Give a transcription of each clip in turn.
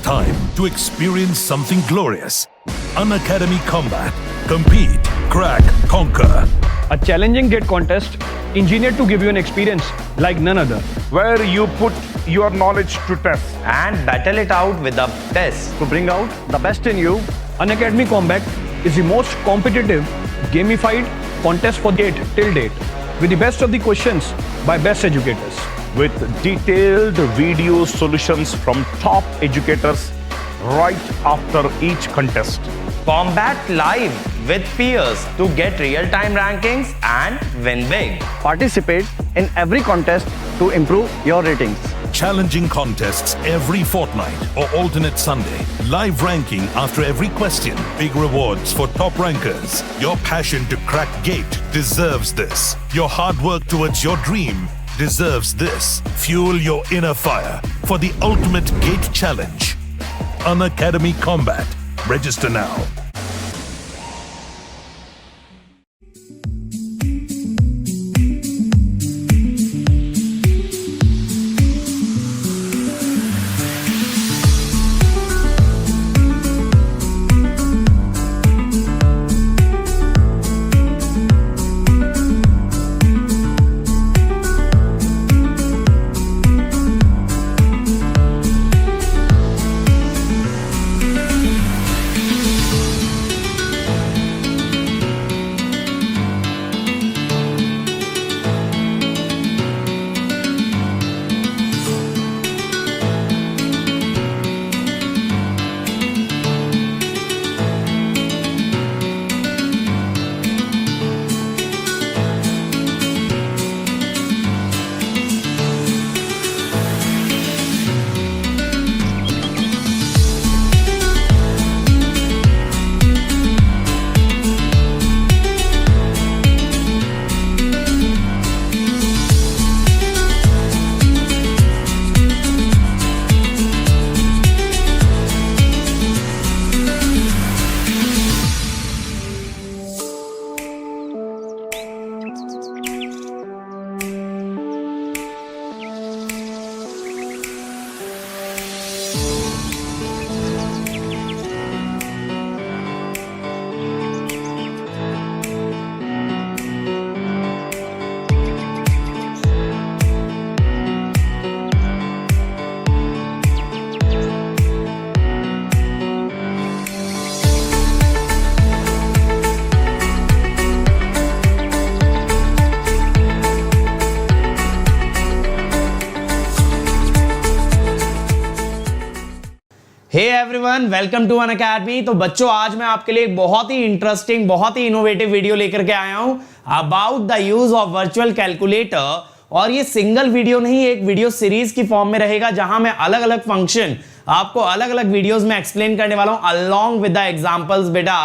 time to experience something glorious. Unacademy Combat. Compete, crack, conquer. A challenging gate contest engineered to give you an experience like none other. where you put your knowledge to test. and battle it out with the best. To bring out the best in you, Unacademy Combat is the most competitive, gamified contest for gate till date, with the best of the questions by best educators. With detailed video solutions from top educators right after each contest. Combat live with peers to get real-time rankings and win big. Participate in every contest to improve your ratings. Challenging contests every fortnight or alternate Sunday. Live ranking after every question. Big rewards for top rankers. Your passion to crack gate deserves this. Your hard work towards your dream deserves this. Fuel your inner fire for the ultimate gate challenge. Unacademy Combat. Register now. Hey everyone, welcome to Unacademy। तो बच्चों आज मैं आपके लिए एक बहुत ही interesting, बहुत ही innovative video लेकर के आया हूं about the use of virtual calculator. और ये सिंगल वीडियो नहीं, एक वीडियो सीरीज की फॉर्म में रहेगा जहां मैं अलग अलग फंक्शन आपको अलग अलग वीडियोस में एक्सप्लेन करने वाला हूं अलोंग विद द एग्जांपल्स। बेटा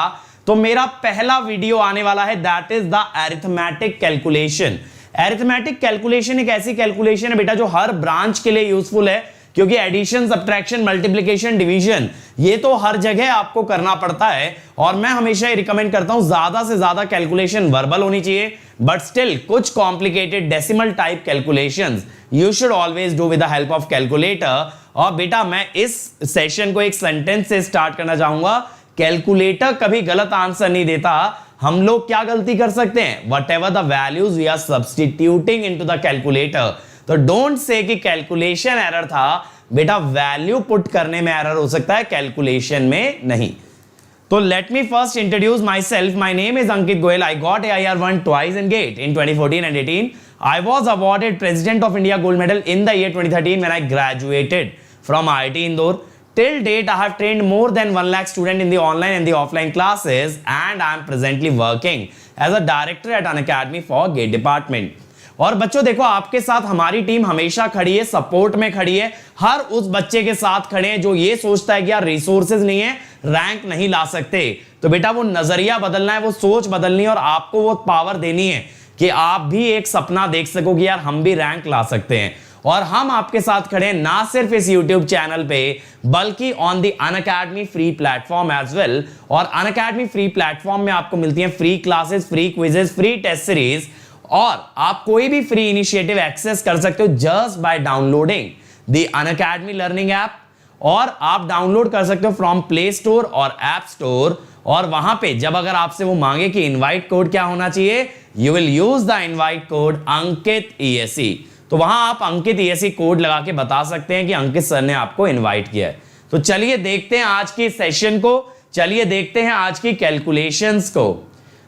तो मेरा पहला वीडियो आने वाला है, that is the arithmetic calculation. Arithmetic calculation एक ऐसी कैलकुलेशन है बेटा जो हर ब्रांच के लिए यूजफुल है, क्योंकि एडिशन, सब्ट्रैक्शन, मल्टीप्लिकेशन, डिवीजन ये तो हर जगह आपको करना पड़ता है। और मैं हमेशा ये रिकमेंड करता हूं ज्यादा से ज्यादा कैलकुलेशन वर्बल होनी चाहिए, बट स्टिल कुछ complicated decimal type calculations you should always do with the help of calculator. और बेटा मैं इस सेशन को एक सेंटेंस से स्टार्ट करना चाहूंगा। कैलकुलेटर कभी गलत आंसर नहीं देता। हम लोग क्या गलती कर सकते हैं? Whatever the values we are substituting into the calculator. तो डोंट से कि कैलकुलेशन एरर था, बेटा वैल्यू पुट करने में एरर हो सकता है, कैलकुलेशन में नहीं। तो let me first introduce my self. My name is Ankit Goyal. I got AIR1 twice in GATE in 2014 and 18. I was awarded President of India Gold Medal in the year 2013 when I graduated from IIT Indore. Till date, I have trained more than 1 lakh students in the online and the offline classes, and I am presently working as a director at Unacademy for GATE department. और बच्चों देखो, आपके साथ हमारी team हमेशा खड़ी है, support में खड़ी है, हर उस बच्चे के साथ खड़े हैं जो ये सोचता है कि यार रिसोर्सेज नहीं है, रैंक नहीं ला सकते। तो बेटा वो नजरिया बदलना है, वो सोच बदलनी है, और आपको वो पावर देनी है कि आप भी एक सपना देख सको कि यार हम भी रैंक ला सकते हैं। और हम आपके साथ खड़े हैं ना सिर्फ इस YouTube चैनल पे, बल्कि on the Unacademy free platform as well. और अनअकैडमी फ्री प्लेटफॉर्म में आपको मिलती हैं free classes, free quizzes, free test series, और आप कोई भी फ्री इनिशिएटिव एक्सेस कर सकते हो just by downloading the Unacademy learning app. और आप डाउनलोड कर सकते हो फ्रॉम प्ले स्टोर और ऐप स्टोर। और वहां पे जब अगर आपसे वो मांगे कि इनवाइट कोड क्या होना चाहिए, you will use the invite code Ankit ESE। तो वहां आप अंकित ESE कोड लगा के बता सकते हैं कि अंकित सर ने आपको इनवाइट किया है। तो चलिए देखते हैं आज की सेशन को, चलिए देखते हैं आज की कैलकुलेशंस को।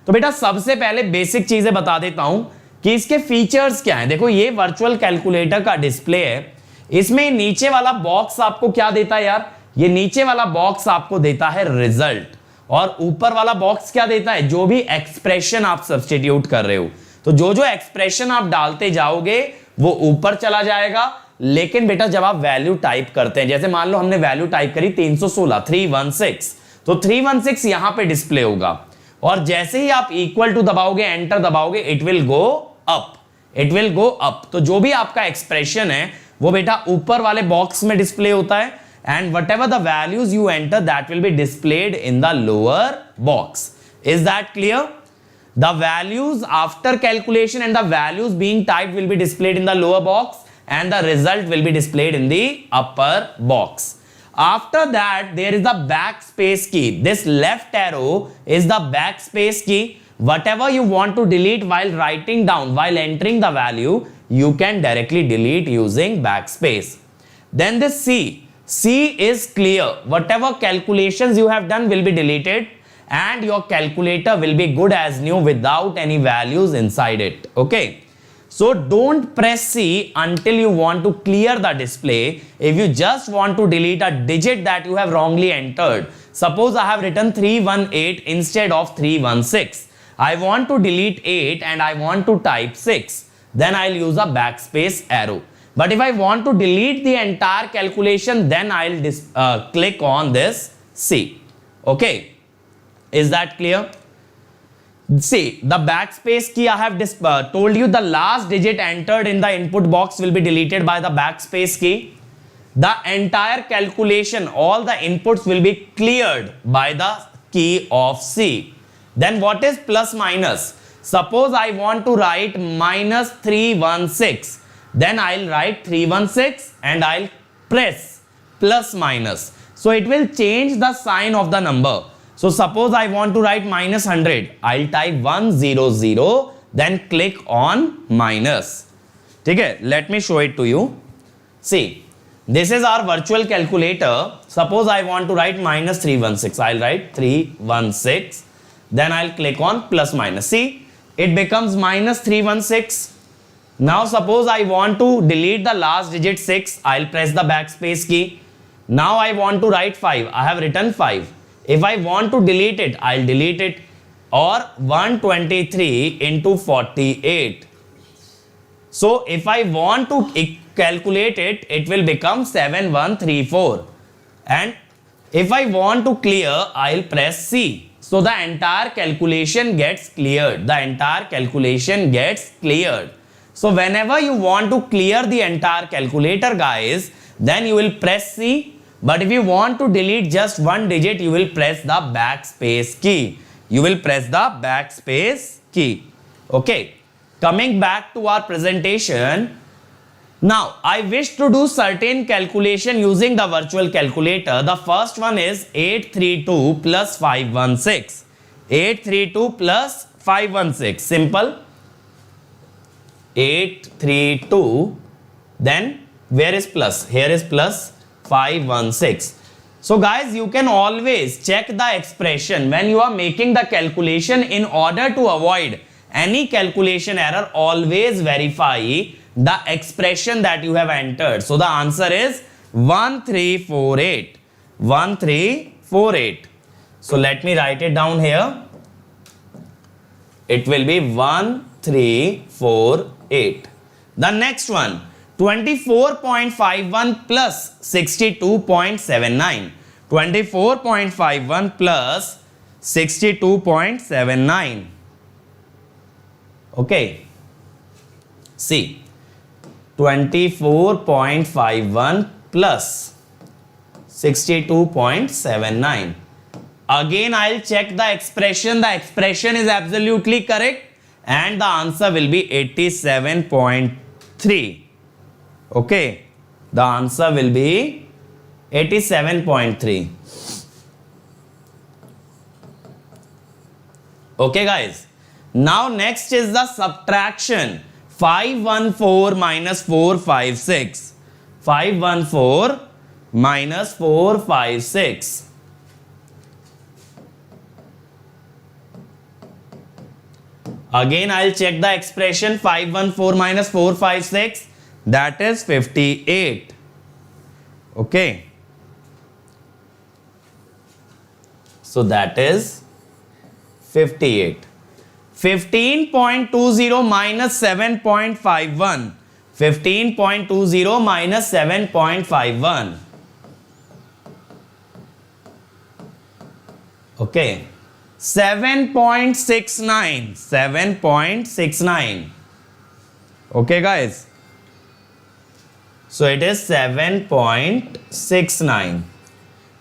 तो बेटा सबसे पहले बेसिक चीजें बता देता हूं कि इसके फीचर्स क्या हैं। देखो ये वर्चुअल कैलकुलेटर का डिस्प्ले है, इसमें नीचे वाला बॉक्स आपको क्या देता है यार, ये नीचे वाला बॉक्स आपको देता है रिजल्ट, और ऊपर वाला बॉक्स क्या देता है, जो भी एक्सप्रेशन आप सब्स्टिट्यूट कर रहे हो। तो जो जो एक्सप्रेशन आप डालते जाओगे वो ऊपर चला जाएगा। लेकिन बेटा जब आप वैल्यू टाइप करते हैं, जैसे मान लो हमने वैल्यू टाइप करी 316 316, तो 316 यहां पे डिस्प्ले होगा, और जैसे ही आप इक्वल टू दबाओगे, एंटर दबाओगे, it will go up, it will go up. तो जो भी आपका एक्सप्रेशन है वो बेटा ऊपर वाले बॉक्स में डिस्प्ले होता है, and whatever the values you enter that will be displayed in the lower box. Is that clear? The values after calculation and the values being typed will be displayed in the lower box, and the result will be displayed in the upper box. After that there is the backspace key. This left arrow is the backspace key. Whatever you want to delete while writing down, while entering the value, you can directly delete using backspace. Then this C is clear. Whatever calculations you have done will be deleted, and your calculator will be good as new without any values inside it. Okay, so don't press C until you want to clear the display. If you just want to delete a digit that you have wrongly entered, suppose I have written 318 instead of 316, I want to delete 8 and I want to type 6, then I'll use a backspace arrow. But if I want to delete the entire calculation, then I'll click on this C. Okay, is that clear? See, the backspace key, I have told you the last digit entered in the input box will be deleted by the backspace key. The entire calculation, all the inputs will be cleared by the key of C. Then what is plus minus? Suppose I want to write minus 316. Then I'll write 316 and I'll press plus minus. So it will change the sign of the number. So suppose I want to write minus 100. I'll type 100, then click on minus. Okay, let me show it to you. See, this is our virtual calculator. Suppose I want to write minus 316. I'll write 316. Then I'll click on plus minus. See, it becomes minus 316. Now suppose I want to delete the last digit 6, I'll press the backspace key. Now I want to write 5, I have written 5. If I want to delete it, I'll delete it. Or 123 into 48. So if I want to calculate it, it will become 7134. And if I want to clear, I'll press C. So the entire calculation gets cleared. The entire calculation gets cleared. So whenever you want to clear the entire calculator, guys, then you will press C. But if you want to delete just one digit, you will press the backspace key. You will press the backspace key. Okay, coming back to our presentation. Now I wish to do certain calculation using the virtual calculator. The first one is 832 plus 516. 832 plus 516. Simple. 832, then where is plus? Here is plus 516. So guys, you can always check the expression when you are making the calculation. In order to avoid any calculation error, always verify the expression that you have entered. So the answer is 1348. 1348. So let me write it down here. It will be 1348. The next one, 24.51 plus 62.79. 24.51 plus 62.79. Okay. See, 24.51 plus 62.79. Again, I'll check the expression. The expression is absolutely correct. And the answer will be 87.3. Okay, the answer will be 87.3. Okay guys, now next is the subtraction. 514 minus 456. 514 minus 456. Again I'll check the expression. 514 minus 456, that is 58. Okay, so that is 58. 15.20 minus 7.51. 15.20 minus 7.51. Okay, 7.69. 7.69. Okay guys, so it is 7.69.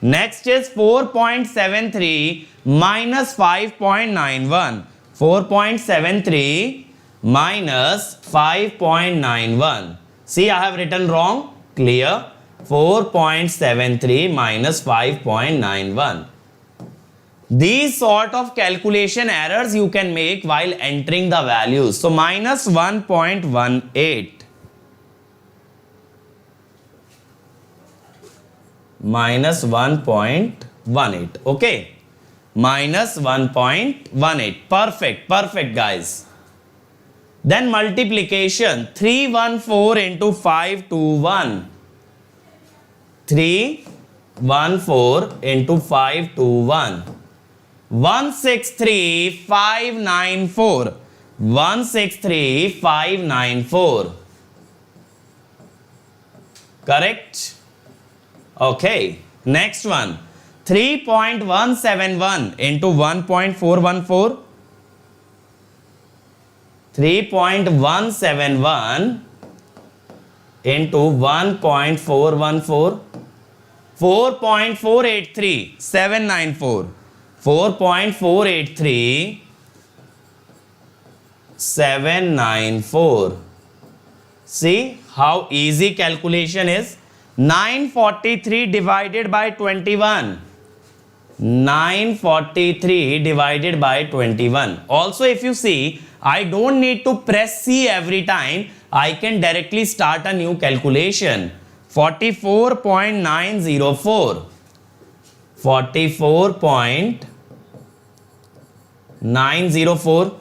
Next is 4.73 minus 5.91. 4.73 minus 5.91. See, I have written wrong. Clear? 4.73 minus 5.91. These sort of calculation errors you can make while entering the values. So minus 1.18. Minus 1.18. Okay. Minus 1.18. Perfect. Perfect, guys. Then multiplication. 314 into 521. 314 into 521. 163,594. 163,594. Correct? Okay. Next one. 3.171 into 1.414. 3.171 into 1.414. 4.483 794. 4.483 794. See how easy calculation is. 943 divided by 21. 943 divided by 21. Also, if you see, I don't need to press C every time. I can directly start a new calculation. 44.904. 44.904.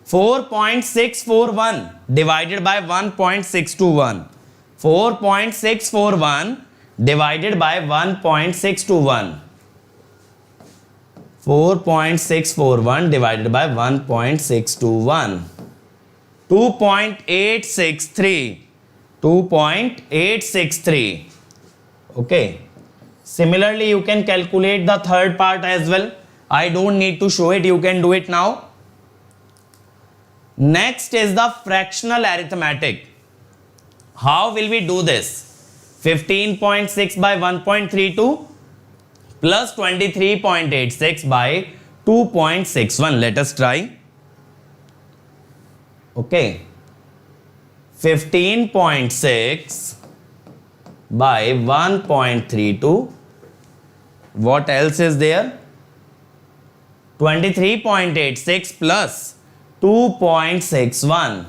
4.641 divided by 1.621. 4.641 divided by 1.621. 4.641 divided by 1.621. 2.863. 2.863. Okay. Similarly, you can calculate the third part as well. I don't need to show it. You can do it now. Next is the fractional arithmetic. How will we do this? 15.6 by 1.32 plus 23.86 by 2.61. Let us try. Okay. 15.6 by 1.32. What else is there? 23.86 plus 2.61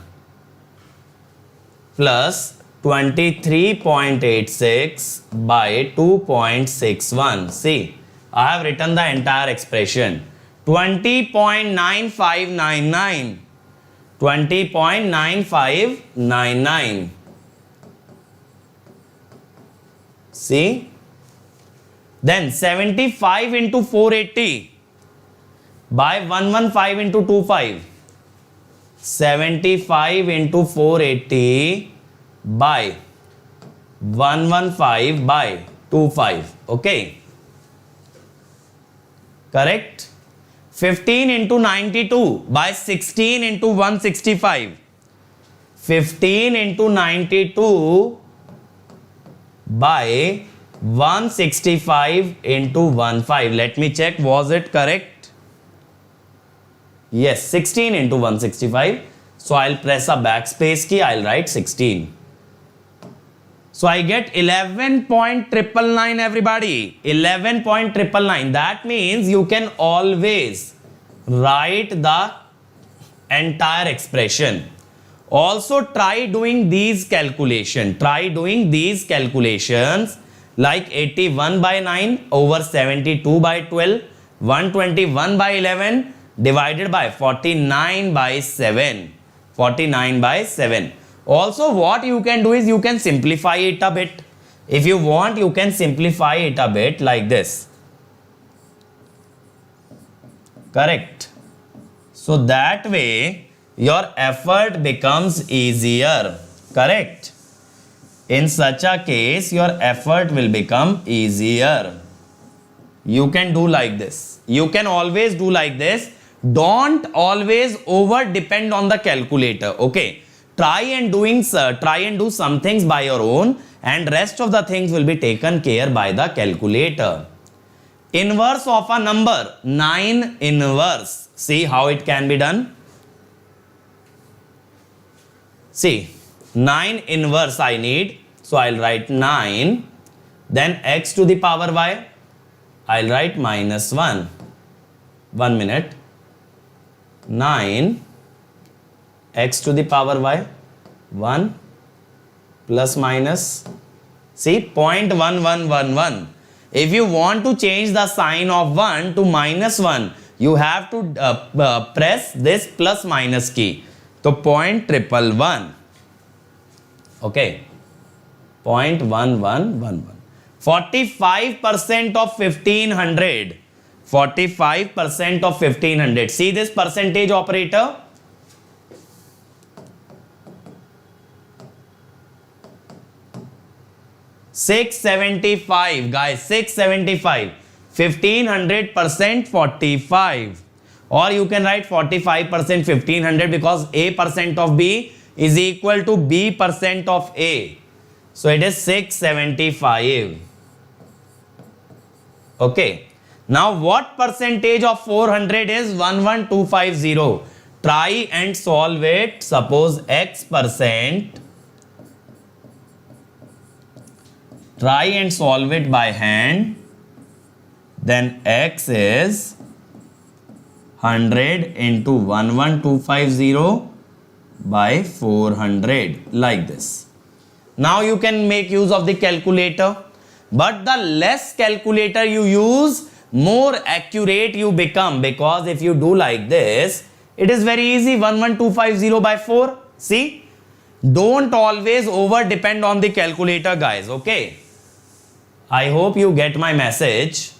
plus 23.86 by 2.61. See, I have written the entire expression. 20.9599. 20.9599. See? Then 75 into 480 by 115 into 25. 75 into 480 by 115 by 25. Okay. Correct? 15 into 92 by 16 into 165. 15 into 92 by 165 into 15. Let me check. Was it correct? Yes, 16 into 165. So I'll press a backspace key. I'll write 16. So I get 11.999 everybody. 11.999. That means you can always write the entire expression. Also try doing these calculations. Try doing these calculations like 81 by 9 over 72 by 12, 121 by 11 divided by 49 by 7. 49 by 7. Also what you can do is you can simplify it a bit. If you want, you can simplify it a bit like this. Correct. So that way your effort becomes easier. Correct. In such a case, your effort will become easier. You can do like this. You can always do like this. Don't always over depend on the calculator. Okay. Try and do some things by your own, and rest of the things will be taken care by the calculator. Inverse of a number, 9 inverse. See how it can be done. See, 9 inverse I need. So I'll write 9, then x to the power y. I'll write minus 1. 1 minute. 9 x to the power y. 1 plus minus. See, 0.1111. If you want to change the sign of 1 to minus 1, you have to press this plus minus key. So 0.1111. Okay. 0.1111. 45% of 1500. 45% of 1500. See this percentage operator? $675, guys. $675. 1500% 45. Or you can write 45% 1500 because A percent of B is equal to B percent of A. So it is 675. Okay. Now what percentage of 400 is 11250? Try and solve it. Suppose X percent. Try and solve it by hand. Then X is 100 into 11250 by 400, like this. Now you can make use of the calculator, but the less calculator you use, more accurate you become, because if you do like this, it is very easy. 11250 by 4. See, don't always over depend on the calculator, guys. Okay, I hope you get my message.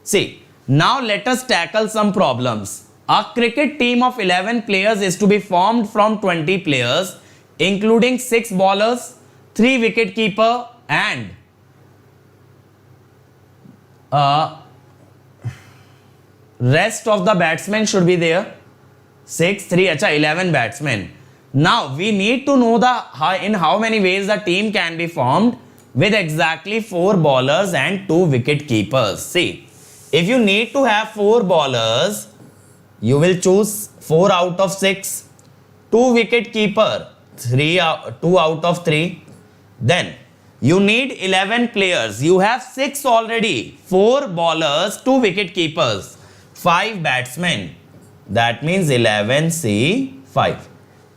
See, now let us tackle some problems. A cricket team of 11 players is to be formed from 20 players, including 6 bowlers, 3 wicket keeper, and rest of the batsmen should be there. 6, 3, 11 batsmen. Now we need to know in how many ways the team can be formed with exactly 4 bowlers and 2 wicket keepers. See, if you need to have 4 bowlers, you will choose 4 out of 6. 2 wicket keeper, 2 out of 3. Then you need 11 players. You have 6 already. 4 bowlers, 2 wicket keepers, 5 batsmen. That means 11C5.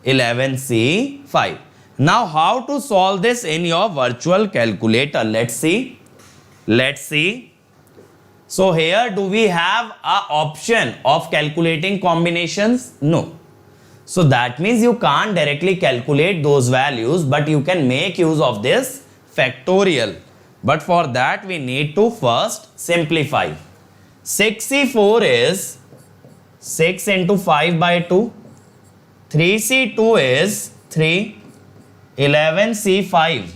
11C5. Now how to solve this in your virtual calculator? Let's see. So here, do we have an option of calculating combinations? No. So that means you can't directly calculate those values, but you can make use of this factorial. But for that, we need to first simplify. 6C4 is 6 into 5 by 2. 3C2 is 3. 11C5.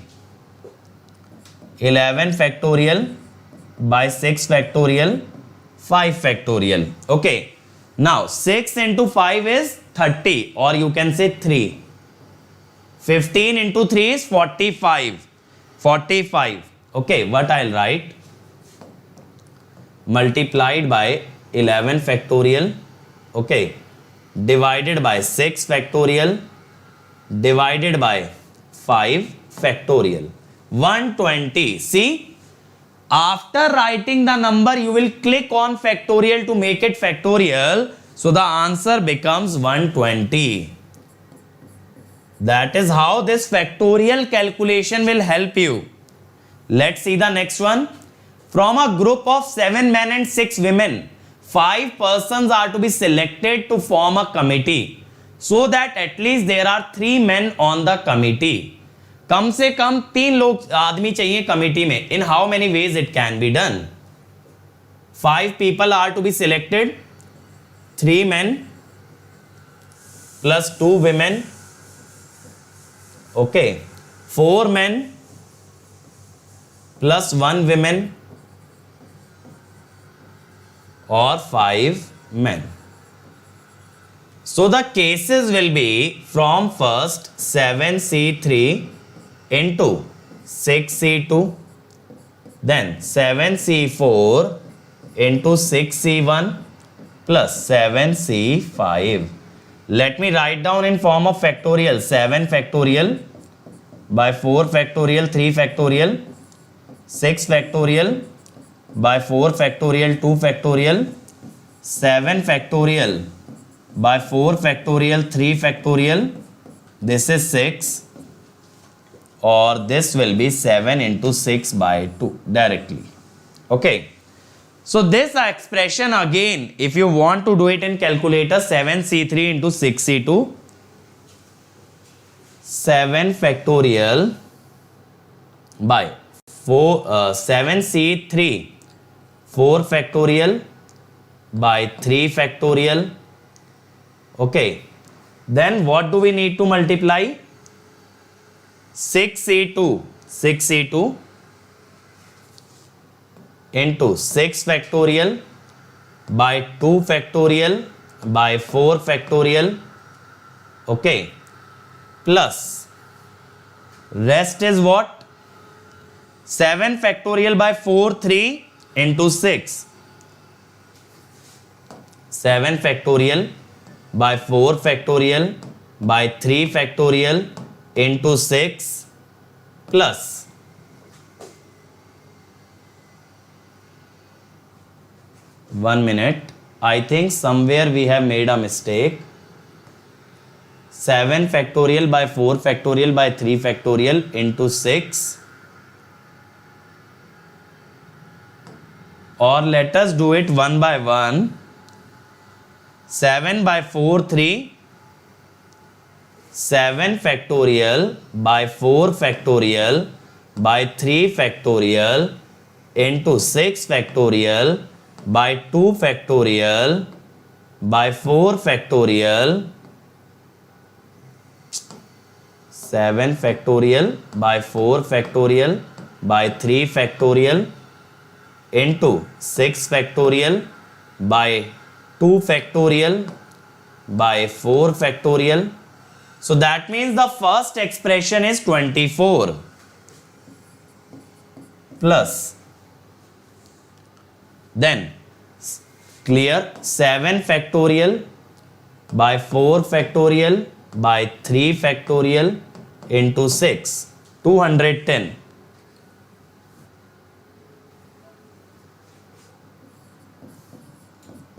11 factorial by 6 factorial, 5 factorial. Okay. Now 6 into 5 is 30, or you can say 3. 15 into 3 is 45. 45. Okay, what I'll write? Multiplied by 11 factorial. Okay. Divided by 6 factorial. Divided by 5 factorial. 120. See, after writing the number, you will click on factorial to make it factorial. So the answer becomes 120. That is how this factorial calculation will help you. Let's see the next one. From a group of 7 men and 6 women, 5 persons are to be selected to form a committee, so that at least there are 3 men on the committee. कम से कम 3 लोग आदमी चाहिए committee में. In how many ways it can be done? 5 people are to be selected, 3 men plus 2 women. Okay, 4 men plus 1 woman or 5 men. So the cases will be from first 7C3 into 6C2, then 7C4 into 6C1 plus 7C5. Let me write down in form of factorial. 7 factorial by 4 factorial 3 factorial, 6 factorial by 4 factorial 2 factorial, 7 factorial by 4 factorial 3 factorial. This is 6, or this will be 7 into 6 by 2 directly. Okay. So this expression again, if you want to do it in calculator, 7C3 into 6C2, 7 factorial by 7C3, 4 factorial by 3 factorial. Okay, then what do we need to multiply? 6C2 into 6 factorial by 2 factorial by 4 factorial. Okay, plus rest is what? 7 factorial by 4 3 into 6, 7 factorial by 4 factorial by 3 factorial into 6 plus 1 minute. I think somewhere we have made a mistake. 7 factorial by 4 factorial by 3 factorial into 6, or let us do it one by one. 7 by 4 3, 7 factorial by 4 factorial by 3 factorial into 6 factorial by 2 factorial by 4 factorial, 7 factorial by 4 factorial by 3 factorial into 6 factorial by 2 factorial by 4 factorial. So that means the first expression is 24 plus, then clear, 7 factorial by 4 factorial by 3 factorial into 6, 210.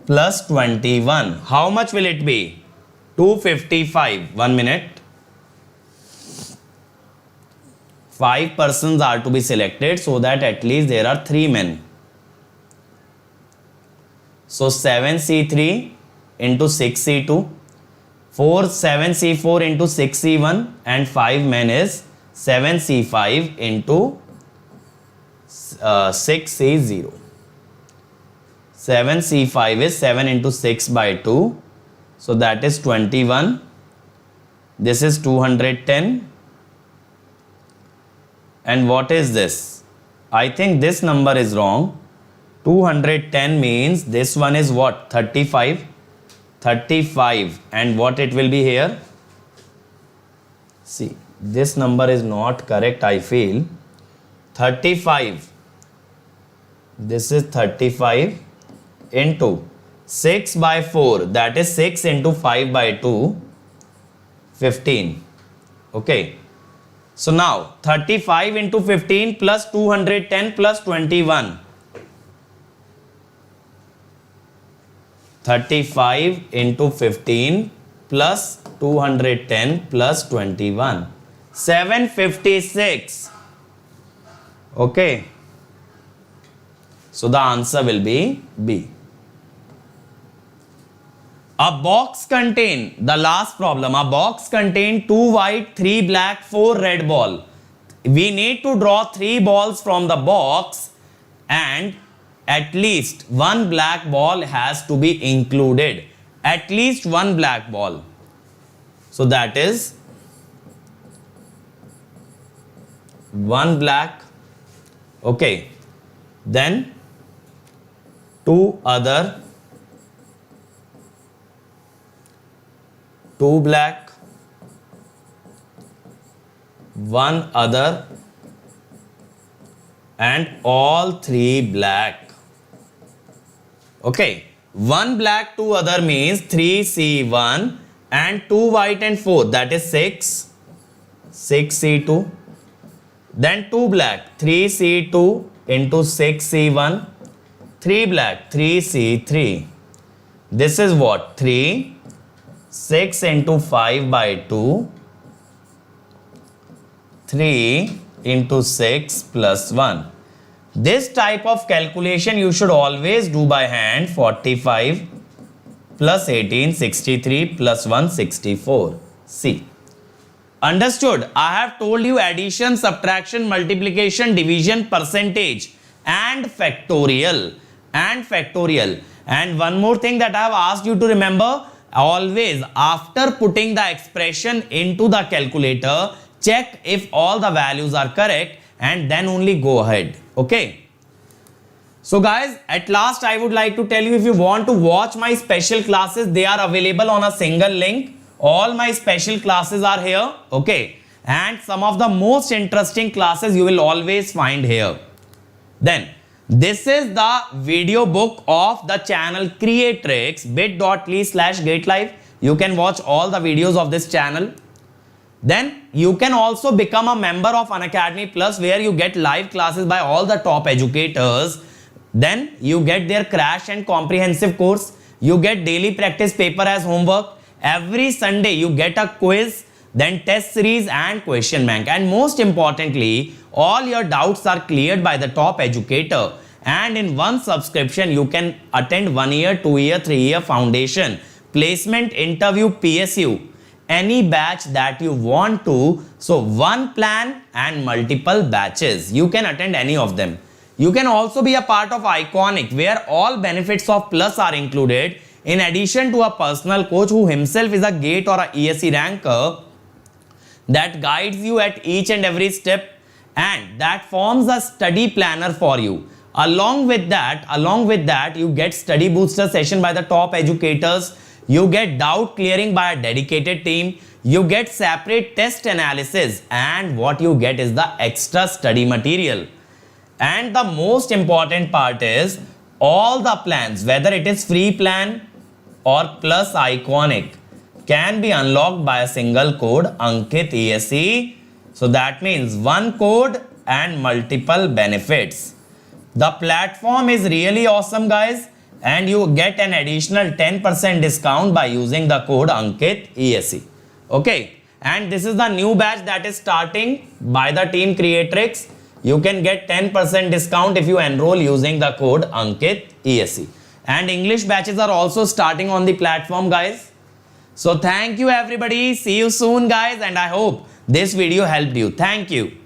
Plus 21. How much will it be? 255. 1 minute. 5 persons are to be selected, so that at least there are 3 men. So 7C3 into 6C2, 7C4 into 6C1, and 5 men is 7C5 into 6C0. 7C5 is 7 into 6 by 2. So that is 21. This is 210. And what is this? I think this number is wrong. 210 means this one is what? 35. 35. And what it will be here? See, this number is not correct, I feel. 35. This is 35 into 6 by 4, that is 6 into 5 by 2, 15. Okay. So now 35 into 15 plus 210 plus 21. 35 into 15 plus 210 plus 21. 756. Okay. So the answer will be B. A box contain, the last problem, a box contain 2 white, 3 black, 4 red ball. We need to draw 3 balls from the box and at least 1 black ball has to be included. At least 1 black ball. So that is 1 black. Okay. Then 2 other, 2 black, 1 other, and all 3 black. Okay, 1 black, 2 other means 3C1 and 2 white and 4, that is 6, 6C2. Then 2 black, 3C2 into 6C1, 3 black, 3C3. This is what? 3, 6 into 5 by 2, 3 into 6 plus 1. This type of calculation you should always do by hand. 45 plus 18, 63 plus 1, 64. C. Understood? I have told you addition, subtraction, multiplication, division, percentage and factorial. And one more thing that I have asked you to remember, always after putting the expression into the calculator, check if all the values are correct and then only go ahead. Okay. So guys, at last I would like to tell you, if you want to watch my special classes, they are available on a single link. All my special classes are here. Okay. And some of the most interesting classes you will always find here. Then this is the video book of the channel Creatrix, bit.ly/GateLive. You can watch all the videos of this channel. Then you can also become a member of Unacademy Plus, where you get live classes by all the top educators. Then you get their crash and comprehensive course. You get daily practice paper as homework. Every Sunday you get a quiz, then test series and question bank. And most importantly, all your doubts are cleared by the top educator. And in one subscription, you can attend 1 year, 2 year, 3 year foundation, placement, interview, PSU, any batch that you want to. So one plan and multiple batches. You can attend any of them. You can also be a part of Iconic, where all benefits of Plus are included. In addition to a personal coach who himself is a GATE or a ESE ranker that guides you at each and every step and that forms a study planner for you. Along with that, you get study booster session by the top educators. You get doubt clearing by a dedicated team. You get separate test analysis, and what you get is the extra study material. And the most important part is all the plans, whether it is free plan or Plus Iconic, can be unlocked by a single code, Ankit ESE. So that means one code and multiple benefits. The platform is really awesome, guys, and you get an additional 10% discount by using the code Ankit ESE. Okay, and this is the new batch that is starting by the team Creatrix. You can get 10% discount if you enroll using the code Ankit ESE. And English batches are also starting on the platform, guys. So thank you everybody. See you soon, guys, and I hope this video helped you. Thank you.